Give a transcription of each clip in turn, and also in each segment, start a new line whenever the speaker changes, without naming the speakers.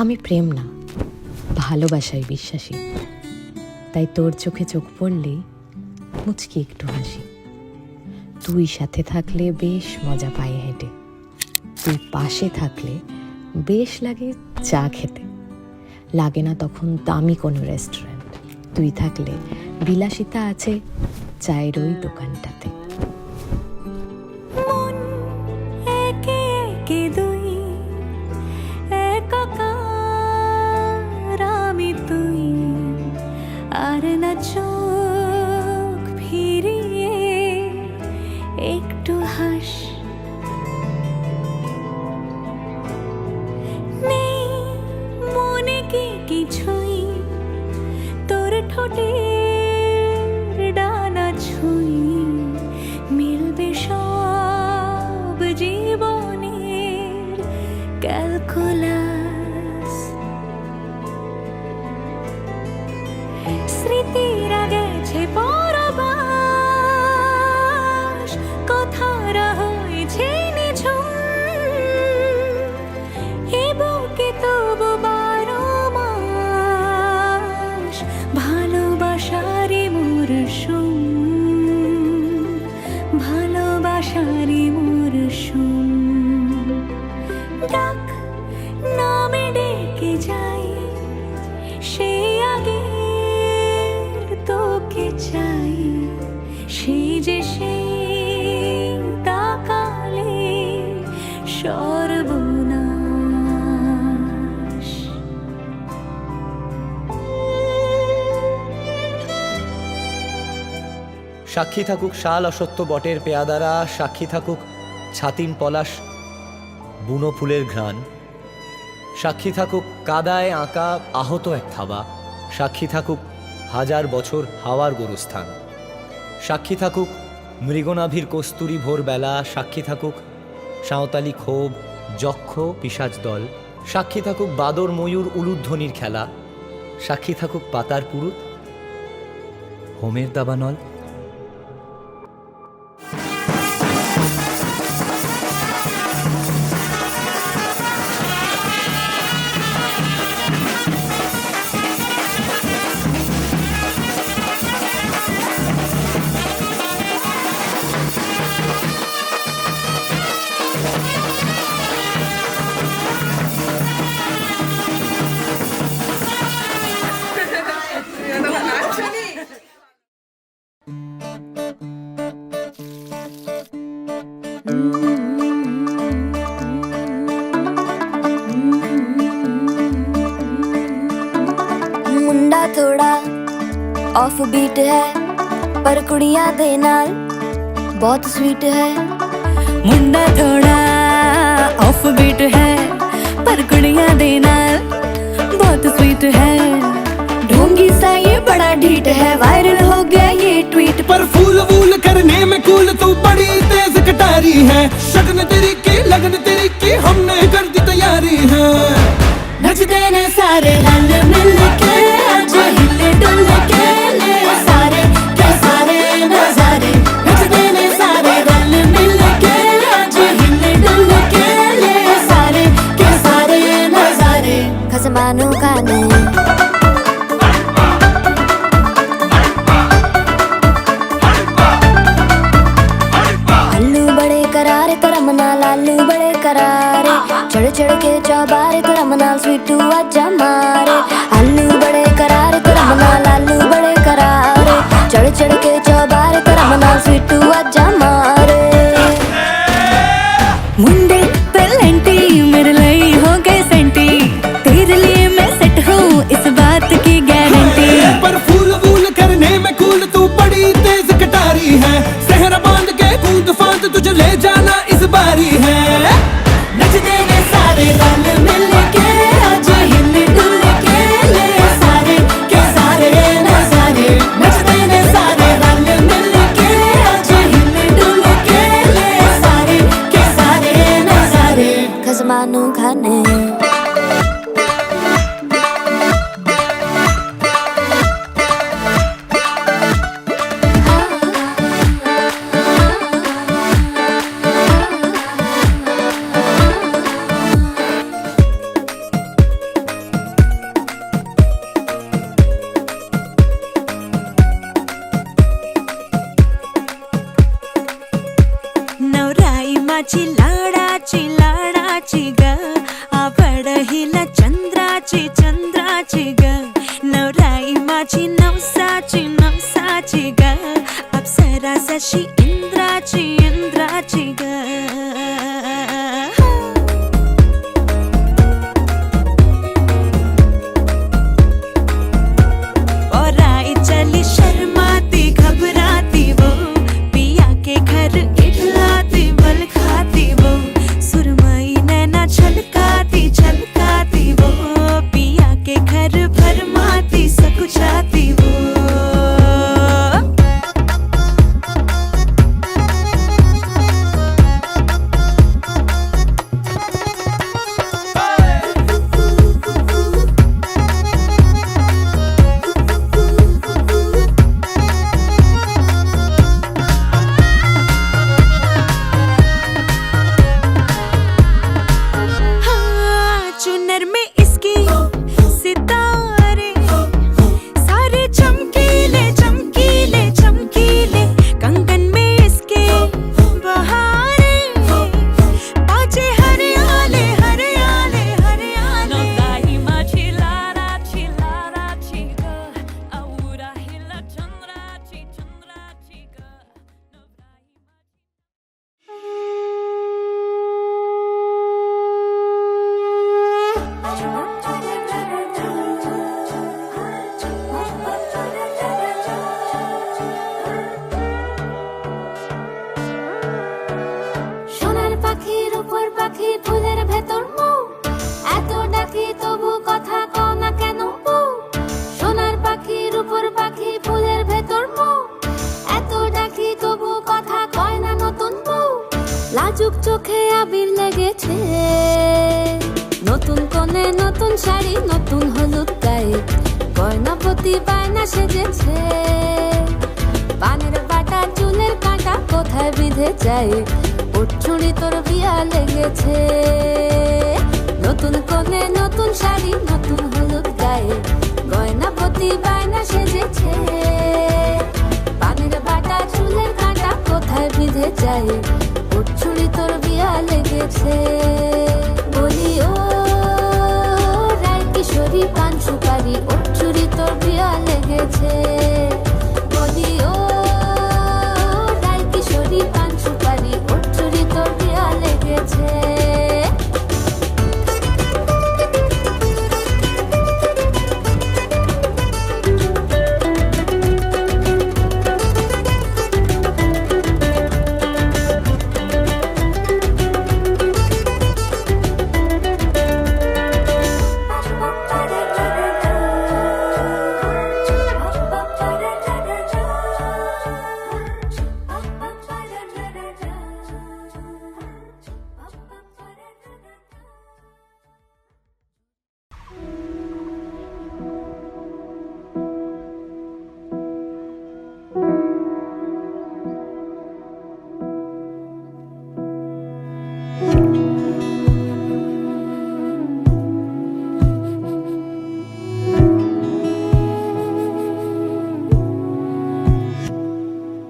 আমি প্রেম না, ভালোবাসায় বিশ্বাসী। তাই তোর চোখে চোখ পড়লেই মুচকি একটু হাসি। তুই সাথে থাকলে বেশ মজা পায়ে হেঁটে, তুই পাশে থাকলে বেশ লাগে চা খেতে। লাগে না তখন দামি কোনো রেস্টুরেন্ট, তুই থাকলে বিলাসিতা আছে চায়ের ওই দোকানটাতে।
আর না চোখ ফিরিয়ে একটু হাস, নেই মনে কি কিছুই তোর ঠোঁটের ডানা ছুঁই, মিলবে সব জীবনের ক্যালকুলাস। স্মৃতিরা গেছে পরবাস, কথারা হয়েছে নিঝুম, এ বুকে তবু 12 মাস ভালোবাসারই মরশুম, ভালোবাসারই মরশুম। ডাক নামে ডেকে যাই, সে আগে তোকে চাই, সেই যে সেই তাকালে সর্বনাশ।
সাক্ষী থাকুক শাল অসত্য বটের পেয়াদারা, সাক্ষী থাকুক ছাতিম পলাশ বুনো ফুলের ঘ্রাণ, সাক্ষী থাকুক কাদায় আঁকা আহত এক থাবা, সাক্ষী থাকুক হাজার বছর হাওয়ার গোরস্থান, সাক্ষী থাকুক মৃগনাভির কস্তুরী ভোরবেলা, সাক্ষী থাকুক সাঁওতালি ক্ষোভ যক্ষ পিশাচ দল, সাক্ষী থাকুক বাদর ময়ূর উলুধ্বনির খেলা, সাক্ষী থাকুক পাতার পুরুত হোমের দাবানল।
मुंडा थोड़ा ऑफ बीट है पर कुड़ियां दे नाल बहुत स्वीट है। मुंडा थोड़ा ऑफ बीट है पर कुड़ियां दे नाल बहुत स्वीट है। ढोंगी सा ये बड़ा ढीठ है, वायरल हो गया ये ट्वीट
पर फूल वूल करने में कूल तू बड़ी तेज कटारी है। शगन तेरी की लगन तेरी की हमने कर दी तैयारी है।
नचते ने सारे रल मिल के आज हिले डुल के ले सारे के सारे नजारे। नचते ने सारे रल मिल के आज हिले डुल के ले सारे के सारे नजारे। खसमानू खाने आलू बड़े करारे करम नाल आलू बड़े करारे। चढ़ चढ़ के चौबारे करम नाल स्वीटू आजा मारे। आलू बड़े करारे करम नाल आलू बड़े करारे। चढ़ चढ़ के चौबारे करम नाल स्वीटू आजा मारे। मुंडे पेलेंटी मेरे लिए हो गए सेंटी, तेरे लिए मैं सेट हूँ इस बात की गारंटी।
पर फूल वूल करने में कूल तू बड़ी तेज कटारी है। सहरा बांध के कूद फांद तुझे ले जाना इस बारी है।
नचते ने सारे रल मिल के आज हिल डुल के ले सारे के सारे नजारे। नचते ने सारे रल मिल के आज हिल डुल के ले सारे के सारे नजारे। खसमानू खाने
माझी लाडाची लाडाची ग आवड हिला चंद्राची चंद्राची ग नवराई माझी नवसाची नवसाची ग अप्सरा जशी इंद्राची इंद्राची ग
লাজুক চোখে আবির লেগেছে নতুন কোণে নতুন শাড়ি নতুন হলুদ গায়ে গয়নাপতি বায়না সেজেছে পানের বাটা চুলের কাঁটা কোথায় বিঁধে যায় ওর চুড়ি তোর বিয়া লেগেছে নতুন কোণে নতুন শাড়ি নতুন হলুদ গায়ে গয়নাপতি বায়না সেজেছে পানের বাটা চুলের কাঁটা কোথায় বিঁধে যায় ওর চুড়ি তোর বিয়া লেগেছে বলি ও রায় কিশোরী পান সুপারি ওর চুড়ি তোর বিয়া লেগেছে বলি ও রায় কিশোরী পান সুপারি ওর চুড়ি তোর বিয়া লেগেছে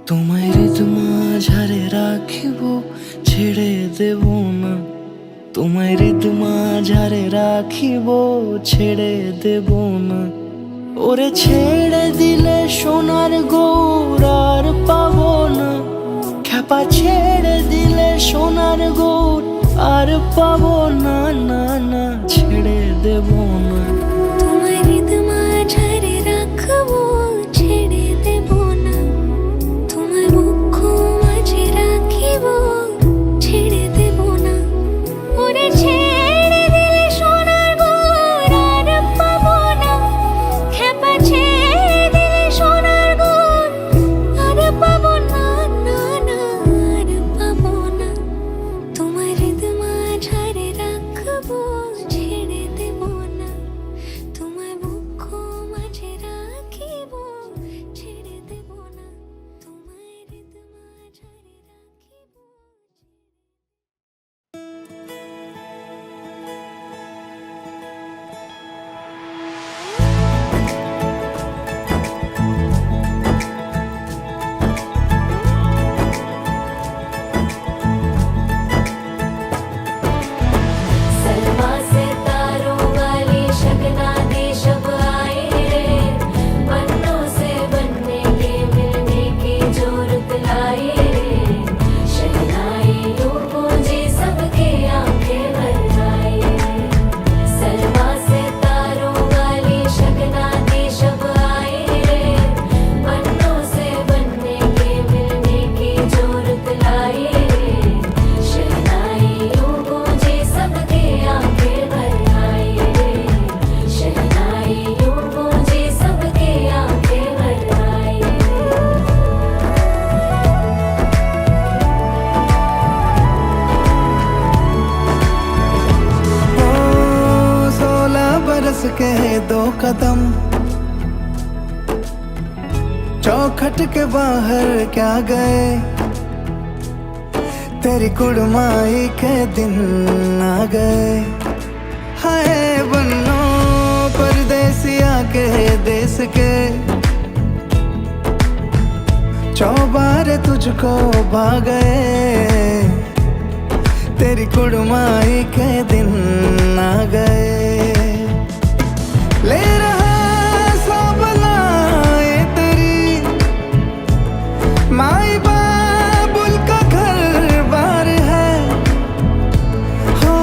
তোমায় হৃদ মাঝারে রাখিব ছেড়ে দেব না তোমায় হৃদ মাঝারে রাখিব ছেড়ে দেব না ওরে ছেড়ে দিলে সোনার গৌর আর পাবো না খ্যাপা ছেড়ে দিলে সোনার গৌর আর পাবো না না না ছেড়ে দেব না
তোমায় হৃদ মাঝারে রাখবো ছেড়ে দেব না তোমায় মুখ মাঝে রাখিব ছেড়ে দেব না ওরে ছেড়ে দিলে সোনার গৌর আর পাবো না খ্যাপা ছেড়ে দিলে সোনার গৌর আর পাবো না না না আর পাবো না তোমায় হৃদ মাঝারে
चौखट के बाहर क्या गए, तेरी कुड़माई के दिन आ गए। हाय बन्नो परदेसिया के देश के, चौबारे तुझको भा गए, तेरी कुड़माई के दिन आ गए। ले रहा सब लाए तेरी माई बाबुल का घर बार है, हो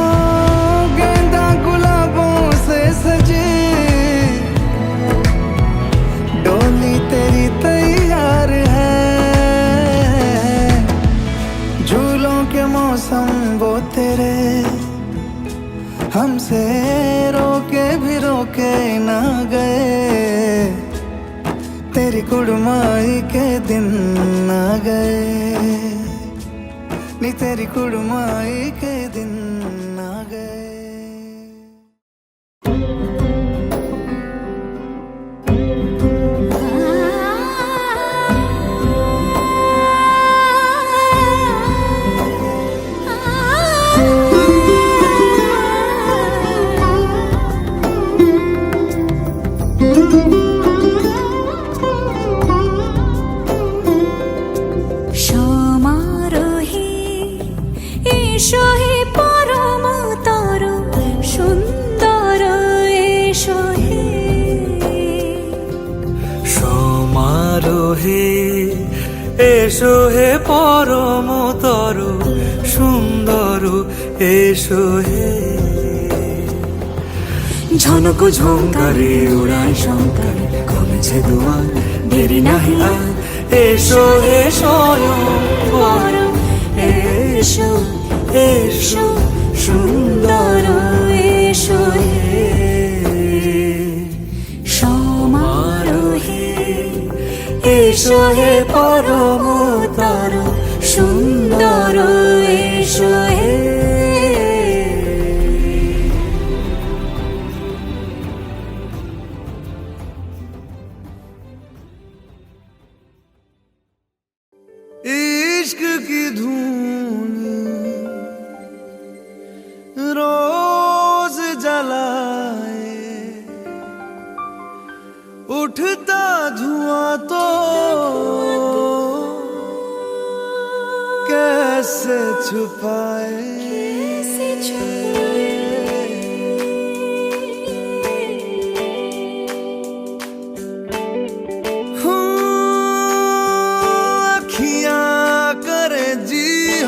गेंदा गुलाबों से सजे, डोली तेरी तैयार है। झूलों के मौसम वो तेरे, हमसे रोके भी रोके ना गए, तेरी कुड़माई के दिन आ गए, नी तेरी कुड़माई के दिन आ गए।
সমারোহে এসো হে পরম তর সুন্দর এসো হে,
সমারোহে এসো হে পরমতর সুন্দর এসো হে। ঝনক ঝঙ্কারে উড়ায় শঙ্কর, কমেছে দুয়ার দেরি নাহি আর, এসো এসো
পরম এসো এসো সুন্দর এসো হে। সমারোহে এসো হে পরমতর সুন্দর এসো হে।
इश्क की धून रोज जलाए, उठता धुआं तो कैसे छुपाए,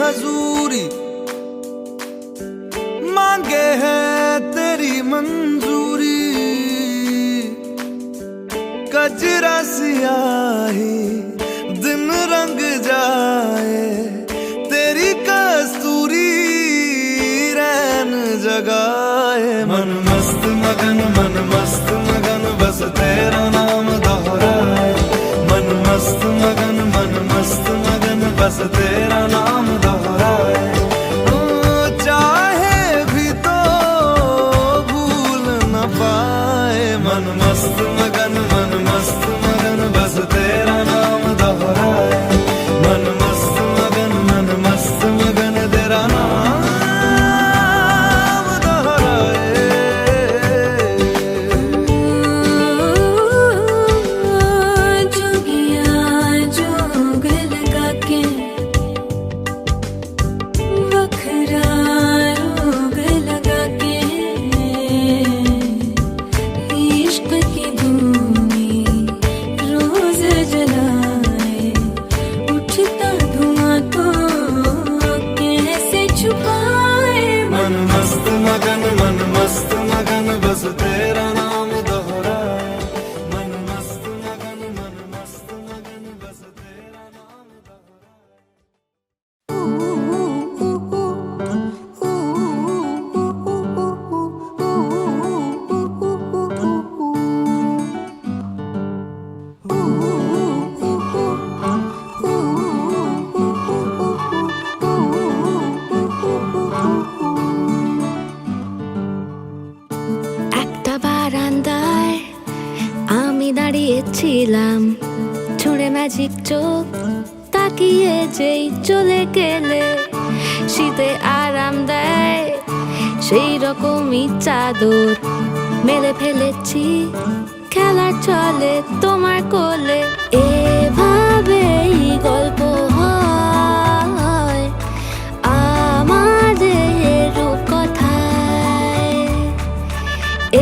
हजूरी मांगे है तेरी मंजूरी, कजरा सियाही दिन रंग जाए, तेरी कस्तूरी रैन जगाए। मन मस्त मगन बस तेरा नाम दोहराए, मन मस्त मगन बस तेरा नाम दोहराए। चाहे भी तो भूल न पाए, मन मस्त मगन बस तेरा नाम दोहराए, मन मस्त मगन तेरा नाम दोहराए।
जोगिया जोग लगा के वखरा रोग लगा के, इश्क की धूनी रोज जलाए, उठता धुआं तो कैसे छुपाए।
मन मस्त मगन बस तेरा नाम दोहराए, मन मस्त मगन बस तेरा नाम
একটা বারান্দায় আমি দাঁড়িয়েছিলাম,
ছুঁড়ে ম্যাজিক চোখ তাকিয়ে যেই চলে গেলে শীতে আরাম দেয় সেই রকমই চাদর মেলে ফেলেছি খেলার চলে তোমার কোলে। এভাবেই গল্প হয় আমাদের রূপকথায়,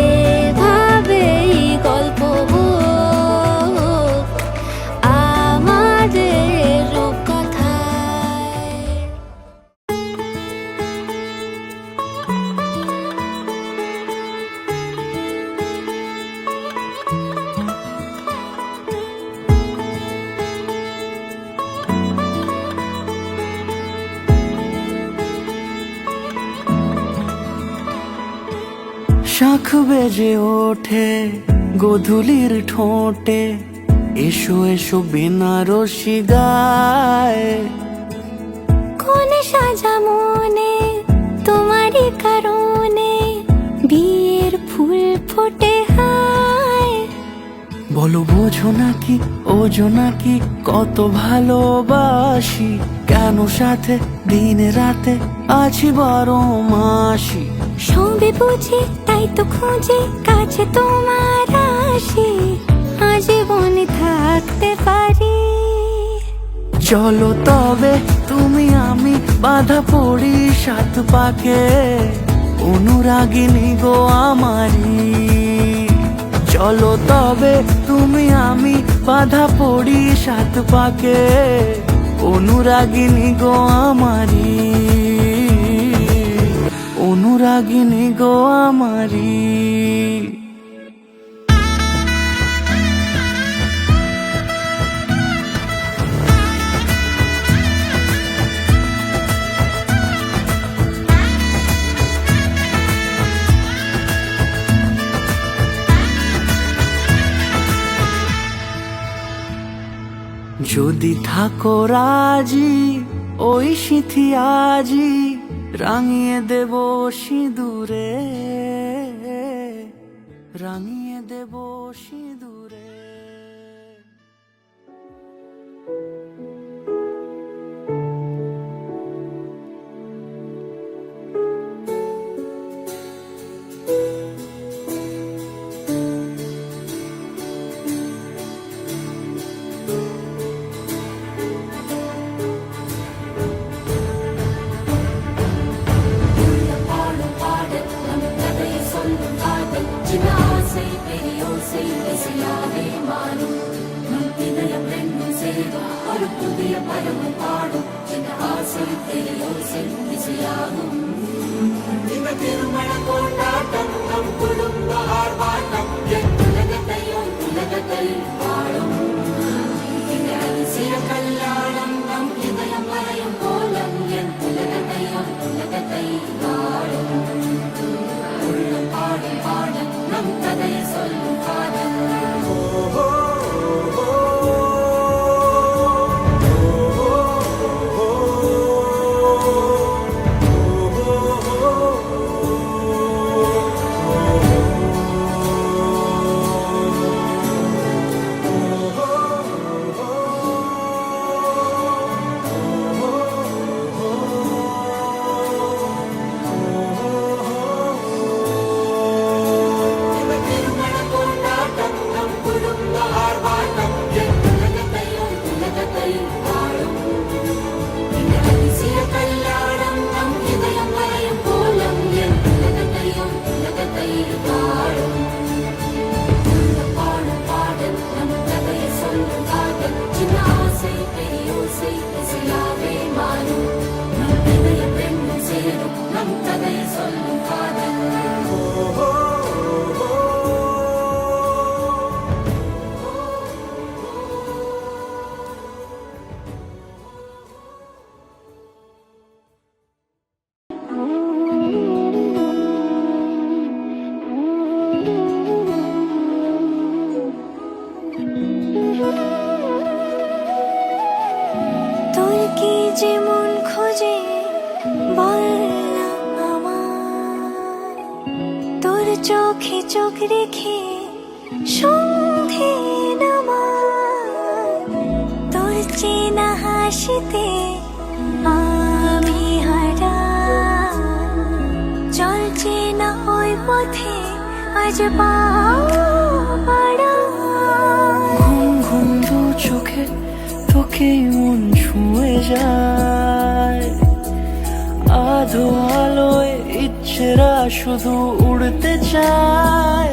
এভাবেই গল্প হোক আমাদের রূপকথায়।
শাখ বেজে ওঠে গোধূলির ঠোঁটে, এসো এসো বেনারসি গায়।
কোন সাজা মনে তোমারই কারণে বিয়ের ফুল ফোটে হায়।
বলো বোঝো নাকি ওজো নাকি কত ভালোবাসি, কেন সাথে দিনে রাতে আছি 12 মাসি।
সবে বুঝি তাই তো খুঁজে কাছে তোমার আসি, আজীবনে থাকতে পারি।
চলো তবে তুমি আমি বাধা পড়ি 7 পাকে, অনুরাগিনী গো আমারি। চলো তবে তুমি আমি বাধা পড়ি 7 পাকে, অনুরাগিনী গো আমারি, অনুরাগিনী গো আমারি। যদি থাকো রাজি ওই সিঁথি আজি রাঙিয়ে দেব সিঁদুরে, রাঙিয়ে দেব সিঁদুরে।
যেমন খোঁজে বল না আমার, তোর চোখে চোখ রেখে সন্ধে নামার। চেনা হাসিতে আমি হারা, চলছে না ওই পথে আজ পাড়া।
ঘুম ঘুম দু চোখে তোকে মন ছুঁয়ে যায়, আধো আলোয় ইচ্ছেরা শুধু উড়তে চায়।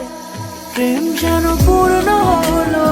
প্রেম যেন পূর্ণ হলো